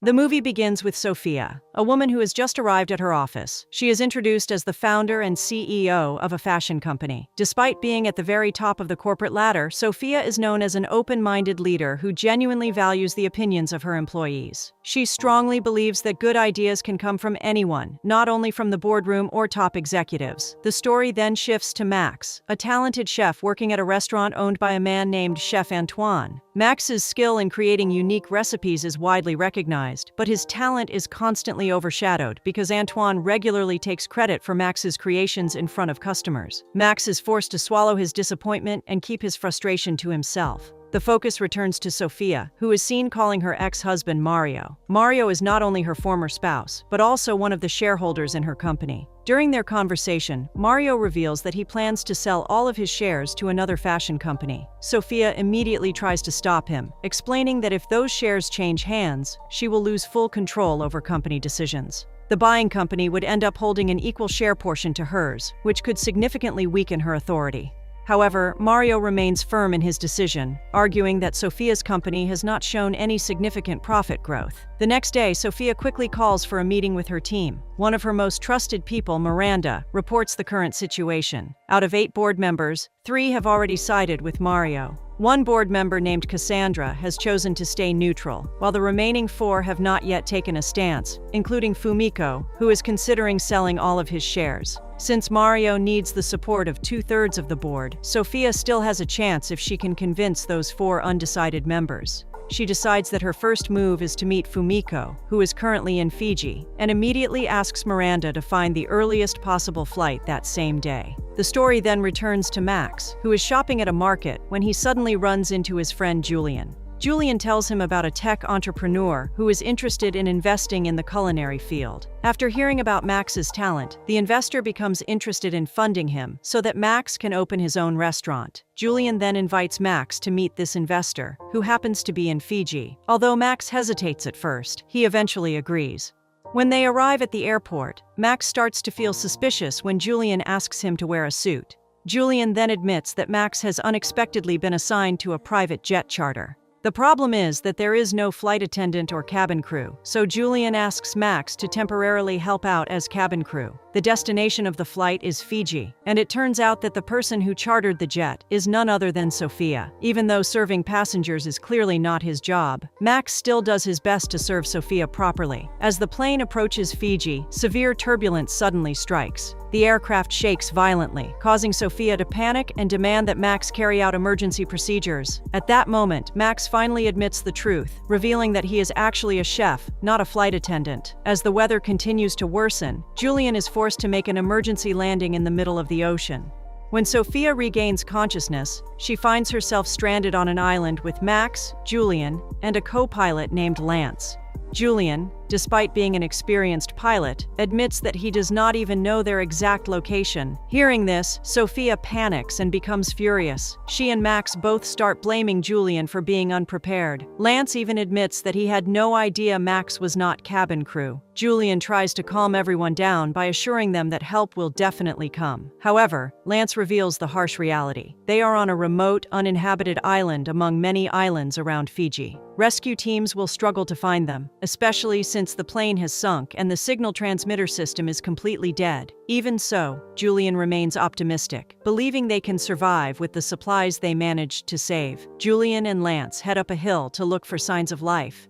The movie begins with Sophia, a woman who has just arrived at her office. She is introduced as the founder and CEO of a fashion company. Despite being at the very top of the corporate ladder, Sophia is known as an open-minded leader who genuinely values the opinions of her employees. She strongly believes that good ideas can come from anyone, not only from the boardroom or top executives. The story then shifts to Max, a talented chef working at a restaurant owned by a man named Chef Antoine. Max's skill in creating unique recipes is widely recognized, but his talent is constantly overshadowed because Antoine regularly takes credit for Max's creations in front of customers. Max is forced to swallow his disappointment and keep his frustration to himself. The focus returns to Sophia, who is seen calling her ex-husband Mario. Mario is not only her former spouse, but also one of the shareholders in her company. During their conversation, Mario reveals that he plans to sell all of his shares to another fashion company. Sophia immediately tries to stop him, explaining that if those shares change hands, she will lose full control over company decisions. The buying company would end up holding an equal share portion to hers, which could significantly weaken her authority. However, Mario remains firm in his decision, arguing that Sophia's company has not shown any significant profit growth. The next day, Sophia quickly calls for a meeting with her team. One of her most trusted people, Miranda, reports the current situation. Out of 8 board members, 3 have already sided with Mario. One board member named Cassandra has chosen to stay neutral, while the remaining 4 have not yet taken a stance, including Fumiko, who is considering selling all of his shares. Since Mario needs the support of 2/3 of the board, Sophia still has a chance if she can convince those 4 undecided members. She decides that her first move is to meet Fumiko, who is currently in Fiji, and immediately asks Miranda to find the earliest possible flight that same day. The story then returns to Max, who is shopping at a market when he suddenly runs into his friend Julian. Julian tells him about a tech entrepreneur who is interested in investing in the culinary field. After hearing about Max's talent, the investor becomes interested in funding him so that Max can open his own restaurant. Julian then invites Max to meet this investor, who happens to be in Fiji. Although Max hesitates at first, he eventually agrees. When they arrive at the airport, Max starts to feel suspicious when Julian asks him to wear a suit. Julian then admits that Max has unexpectedly been assigned to a private jet charter. The problem is that there is no flight attendant or cabin crew, so Julian asks Max to temporarily help out as cabin crew. The destination of the flight is Fiji, and it turns out that the person who chartered the jet is none other than Sophia. Even though serving passengers is clearly not his job, Max still does his best to serve Sophia properly. As the plane approaches Fiji, severe turbulence suddenly strikes. The aircraft shakes violently, causing Sophia to panic and demand that Max carry out emergency procedures. At that moment, Max finally admits the truth, revealing that he is actually a chef, not a flight attendant. As the weather continues to worsen, Julian is forced to make an emergency landing in the middle of the ocean. When Sophia regains consciousness, she finds herself stranded on an island with Max, Julian, and a co-pilot named Lance. Julian, despite being an experienced pilot, admits that he does not even know their exact location. Hearing this, Sophia panics and becomes furious. She and Max both start blaming Julian for being unprepared. Lance even admits that he had no idea Max was not cabin crew. Julian tries to calm everyone down by assuring them that help will definitely come. However, Lance reveals the harsh reality. They are on a remote, uninhabited island among many islands around Fiji. Rescue teams will struggle to find them, especially since the plane has sunk and the signal transmitter system is completely dead. Even so, Julian remains optimistic, believing they can survive with the supplies they managed to save. Julian and Lance head up a hill to look for signs of life.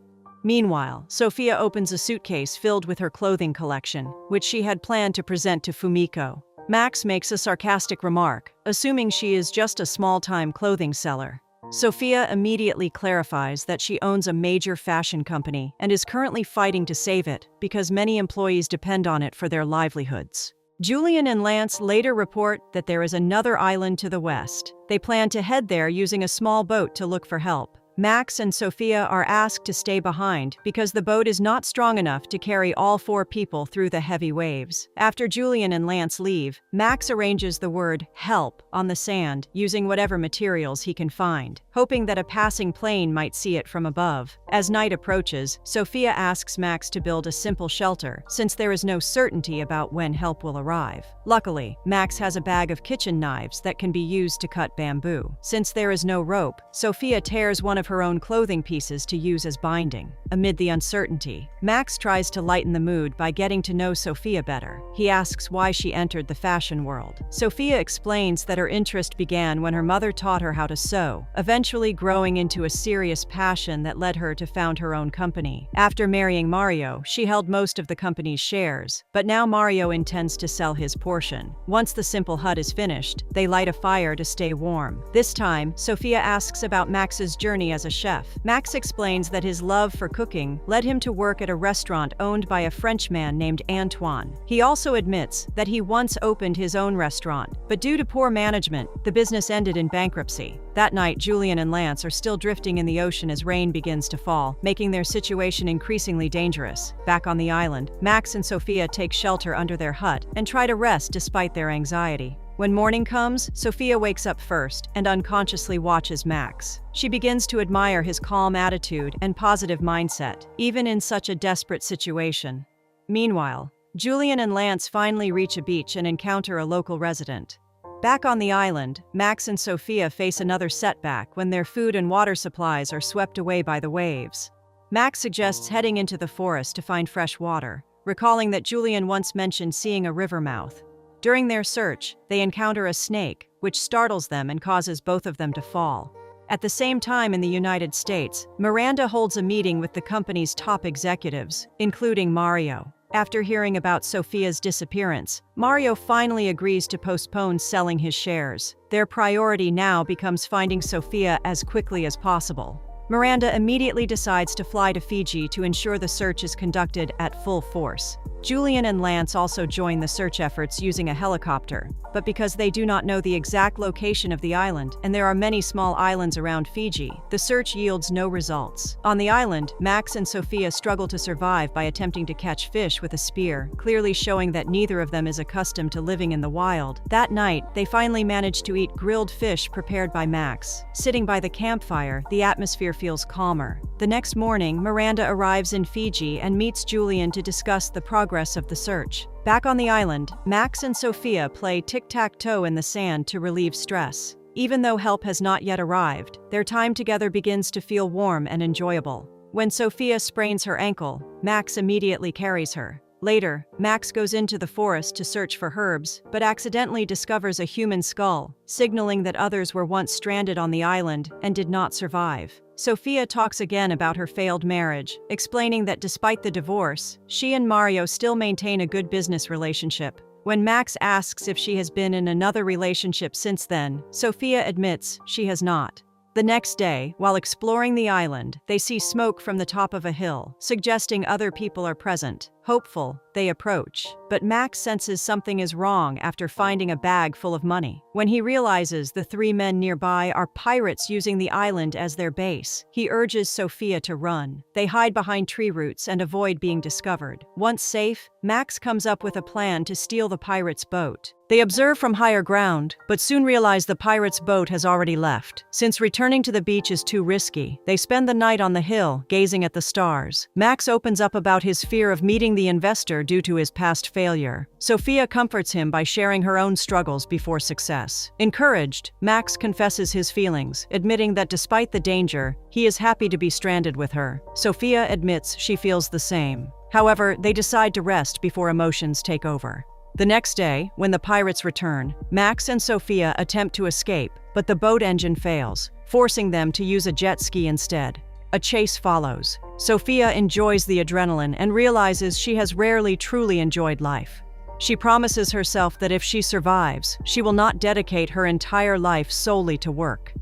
Meanwhile, Sophia opens a suitcase filled with her clothing collection, which she had planned to present to Fumiko. Max makes a sarcastic remark, assuming she is just a small-time clothing seller. Sophia immediately clarifies that she owns a major fashion company and is currently fighting to save it because many employees depend on it for their livelihoods. Julian and Lance later report that there is another island to the west. They plan to head there using a small boat to look for help. Max and Sophia are asked to stay behind because the boat is not strong enough to carry all 4 people through the heavy waves. After Julian and Lance leave, Max arranges the word "help" on the sand using whatever materials he can find, hoping that a passing plane might see it from above. As night approaches, Sophia asks Max to build a simple shelter since there is no certainty about when help will arrive. Luckily, Max has a bag of kitchen knives that can be used to cut bamboo. Since there is no rope, Sophia tears one of of her own clothing pieces to use as binding. Amid the uncertainty, Max tries to lighten the mood by getting to know Sophia better. He asks why she entered the fashion world. Sophia explains that her interest began when her mother taught her how to sew, eventually growing into a serious passion that led her to found her own company. After marrying Mario, she held most of the company's shares, but now Mario intends to sell his portion. Once the simple hut is finished, they light a fire to stay warm. This time, Sophia asks about Max's journey as a chef. Max explains that his love for cooking led him to work at a restaurant owned by a Frenchman named Antoine. He also admits that he once opened his own restaurant, but due to poor management, the business ended in bankruptcy. That night, Julien and Lance are still drifting in the ocean as rain begins to fall, making their situation increasingly dangerous. Back on the island, Max and Sophia take shelter under their hut and try to rest despite their anxiety. When morning comes, Sophia wakes up first and unconsciously watches Max. She begins to admire his calm attitude and positive mindset, even in such a desperate situation. Meanwhile, Julien and Lance finally reach a beach and encounter a local resident. Back on the island, Max and Sophia face another setback when their food and water supplies are swept away by the waves. Max suggests heading into the forest to find fresh water, recalling that Julien once mentioned seeing a river mouth. During their search, they encounter a snake, which startles them and causes both of them to fall. At the same time in the United States, Miranda holds a meeting with the company's top executives, including Mario. After hearing about Sophia's disappearance, Mario finally agrees to postpone selling his shares. Their priority now becomes finding Sophia as quickly as possible. Miranda immediately decides to fly to Fiji to ensure the search is conducted at full force. Julien and Lance also join the search efforts using a helicopter, but because they do not know the exact location of the island, and there are many small islands around Fiji, the search yields no results. On the island, Max and Sophia struggle to survive by attempting to catch fish with a spear, clearly showing that neither of them is accustomed to living in the wild. That night, they finally manage to eat grilled fish prepared by Max. Sitting by the campfire, the atmosphere feels calmer. The next morning, Miranda arrives in Fiji and meets Julien to discuss the progress of the search. Back on the island, Max and Sophia play tic-tac-toe in the sand to relieve stress. Even though help has not yet arrived, their time together begins to feel warm and enjoyable. When Sophia sprains her ankle, Max immediately carries her. Later, Max goes into the forest to search for herbs, but accidentally discovers a human skull, signaling that others were once stranded on the island and did not survive. Sophia talks again about her failed marriage, explaining that despite the divorce, she and Mario still maintain a good business relationship. When Max asks if she has been in another relationship since then, Sophia admits she has not. The next day, while exploring the island, they see smoke from the top of a hill, suggesting other people are present. Hopeful, they approach, but Max senses something is wrong after finding a bag full of money. When he realizes the three men nearby are pirates using the island as their base, he urges Sophia to run. They hide behind tree roots and avoid being discovered. Once safe, Max comes up with a plan to steal the pirates' boat. They observe from higher ground, but soon realize the pirates' boat has already left. Since returning to the beach is too risky, they spend the night on the hill, gazing at the stars. Max opens up about his fear of meeting the investor due to his past failure. Sophia comforts him by sharing her own struggles before success. Encouraged, Max confesses his feelings, admitting that despite the danger, he is happy to be stranded with her. Sophia admits she feels the same. However, they decide to rest before emotions take over. The next day, when the pirates return, Max and Sophia attempt to escape, but the boat engine fails, forcing them to use a jet ski instead. A chase follows. Sophia enjoys the adrenaline and realizes she has rarely truly enjoyed life. She promises herself that if she survives, she will not dedicate her entire life solely to work.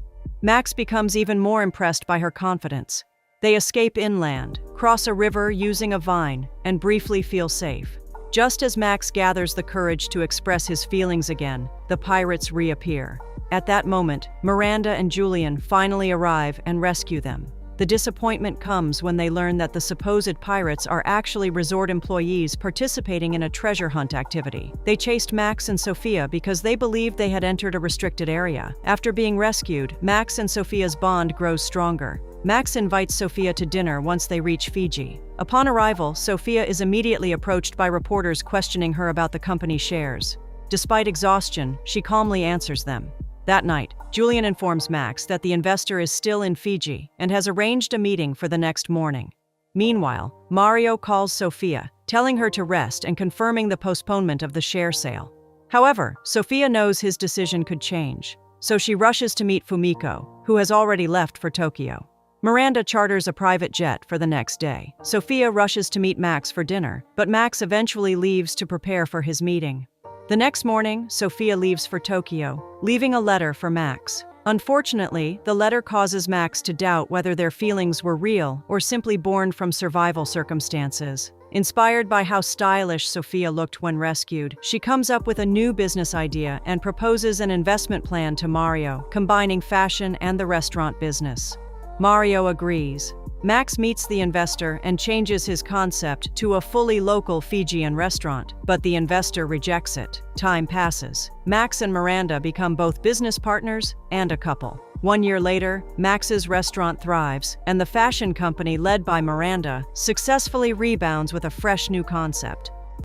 Max becomes even more impressed by her confidence. They escape inland, cross a river using a vine, and briefly feel safe. Just as Max gathers the courage to express his feelings again, the pirates reappear. At that moment, Miranda and Julien finally arrive and rescue them. The disappointment comes when they learn that the supposed pirates are actually resort employees participating in a treasure hunt activity. They chased Max and Sophia because they believed they had entered a restricted area. After being rescued, Max and Sophia's bond grows stronger. Max invites Sophia to dinner once they reach Fiji. Upon arrival, Sophia is immediately approached by reporters questioning her about the company's shares. Despite exhaustion, she calmly answers them. That night, Julian informs Max that the investor is still in Fiji and has arranged a meeting for the next morning. Meanwhile, Mario calls Sophia, telling her to rest and confirming the postponement of the share sale. However, Sophia knows his decision could change, so she rushes to meet Fumiko, who has already left for Tokyo. Miranda charters a private jet for the next day. Sophia rushes to meet Max for dinner, but Max eventually leaves to prepare for his meeting. The next morning, Sophia leaves for Tokyo, leaving a letter for Max. Unfortunately, the letter causes Max to doubt whether their feelings were real or simply born from survival circumstances. Inspired by how stylish Sophia looked when rescued, she comes up with a new business idea and proposes an investment plan to Mario, combining fashion and the restaurant business. Mario agrees. Max meets the investor and changes his concept to a fully local Fijian restaurant, but the investor rejects it. Time passes. Max and Miranda become both business partners and a couple. 1 year later, Max's restaurant thrives, and the fashion company led by Miranda successfully rebounds with a fresh new concept.